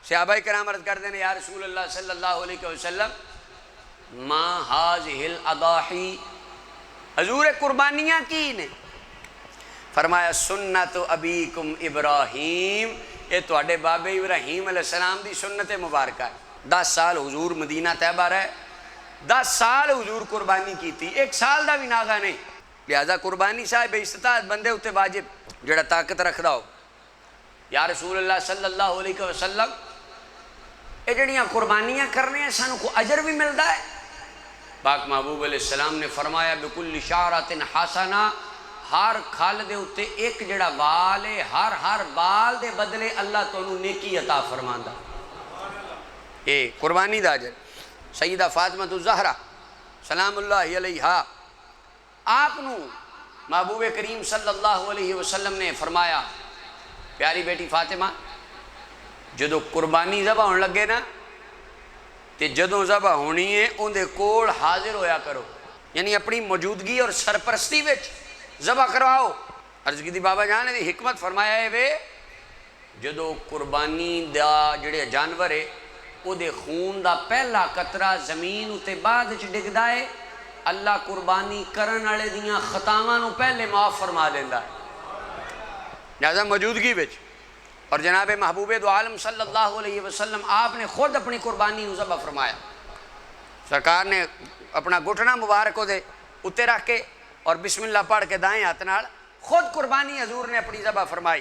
صحابہ کرام عرض کر دینے یا رسول اللہ صلی اللہ علیہ وسلم ما ہاذہ الاضاحی، حضور قربانیاں کی نے؟ فرمایا سنت ابیکم ابراہیم، یہ تواڈے بابے ابراہیم علیہ السلام دی سنت مبارکہ ہے۔ 10 سال حضور مدینہ طیبہ رہے، 10 سال حضور قربانی کی تھی، 1 سال دا بھی ناغا نہیں۔ لہذا قربانی صاحب استطاعت بندے ہوتے واجب جڑا طاقت رکھدا ہو۔ یا رسول اللہ صلی اللہ علیہ وسلم یہ جڑیاں قربانیاں کرنے ہیں سانو کو اجر بھی ملتا ہے؟ پاک محبوب علیہ السلام نے فرمایا بکل شعرۃ حسنہ، ہر کھال دے اتے ایک جڑا بال ہے، ہر بال دے بدلے اللہ تانوں نیکی عطا فرماندا۔ اے قربانی دا اجر۔ سیدہ فاطمہ الزہرا سلام اللہ علیہا، آپ نو محبوب کریم صلی اللہ علیہ وسلم نے فرمایا پیاری بیٹی فاطمہ جدو قربانی ذبح ہونے لگے نا تے جدوں ذبح ہونی ہے ان دے کول حاضر ہویا کرو، یعنی اپنی موجودگی اور سرپرستی وچ ذبح کرواؤ۔ عرض کی دی بابا جان نے دی حکمت فرمایا ہے وے جدو قربانی دا جڑے جانور ہے او دے خون دا پہلا قطرہ زمین اتے بعد وچ ڈگدا ہے، اللہ قربانی کرن والے دیاں خطاواں نو پہلے معاف فرما دیندا ہے لہذا موجودگی وچ۔ اور جناب محبوب دو عالم صلی اللہ علیہ وسلم آپ نے خود اپنی قربانی نو ذبح فرمایا، سرکار نے اپنا گھٹنا مبارک کو دے اتے رکھ کے اور بسم اللہ پڑھ کے دائیں ہاتھ نال خود قربانی حضور نے اپنی ذبح فرمائی۔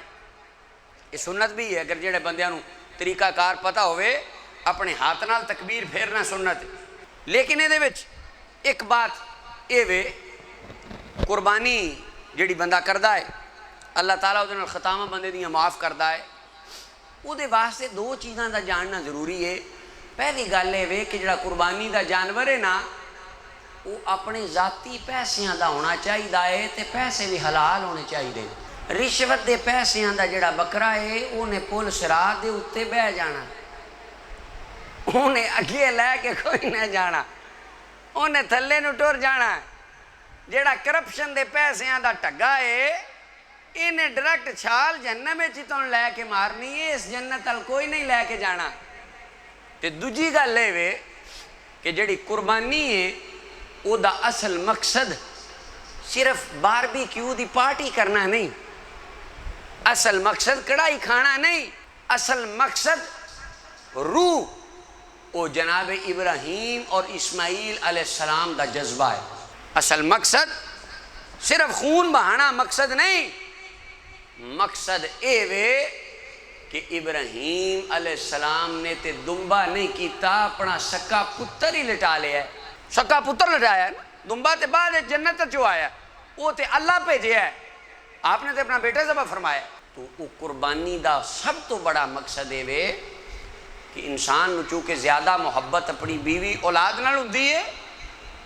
یہ سنت بھی ہے، اگر جڑے بندیاں نو طریقہ کار پتہ ہوئے اپنے ہاتھ نال تکبیر پھیرنا سنت ہے۔ لیکن یہ دے وچ ایک بات یہ وے قربانی جڑی بندہ کردہ ہے اللہ تعالیٰ وہ خطاواں بندے دیاں معاف کردہ ہے، وہ دے واسطے 2 چیزاں دا جاننا ضروری ہے۔ پہلی گل ہے کہ جڑا قربانی دا جانور ہے نا وہ اپنے ذاتی پیسیاں دا ہونا چاہیے تے پیسے بھی حلال ہونے چاہیے۔ رشوت دے پیسیاں دا جڑا بکرا ہے انہیں پل صراط دے اتے بہ جانا، انہیں اگے لے کے کوئی نہ جانا، انہیں تھلے نو ٹر جانا۔ جڑا کرپشن دے پیسیاں دا ٹگا ہے انہیں ڈائریکٹ چھال جہنم میں چیتوں لے کے مارنی ہے، اس جنت تل کوئی نہیں لے کے جانا۔ تے دوجی گل ہے کہ جڑی قربانی ہے او دا اصل مقصد صرف باربی کیو دی پارٹی کرنا نہیں، اصل مقصد کڑائی کھانا نہیں، اصل مقصد روح او جناب ابراہیم اور اسماعیل علیہ السلام دا جذبہ ہے۔ اصل مقصد صرف خون بہانا مقصد نہیں، مقصد اے وے کہ ابراہیم علیہ السلام نے تے دمبا نہیں کیتا، اپنا سکا پتر ہی لٹا لیا ہے، سکا پتر لٹایا ہے نا، دمبا تے بعد جنت جو آیا وہ تے اللہ بھیجیا ہے، آپ نے تے اپنا بیٹا ذبح فرمایا۔ تو وہ قربانی دا سب تو بڑا مقصد ہے وے کہ انسان نو چونکہ زیادہ محبت اپنی بیوی اولاد نال ہوندی ہے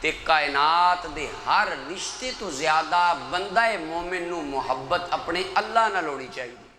تے کائنات دے ہر رشتے تو زیادہ بندہ مومن نو محبت اپنے اللہ نال ہونی چاہیے۔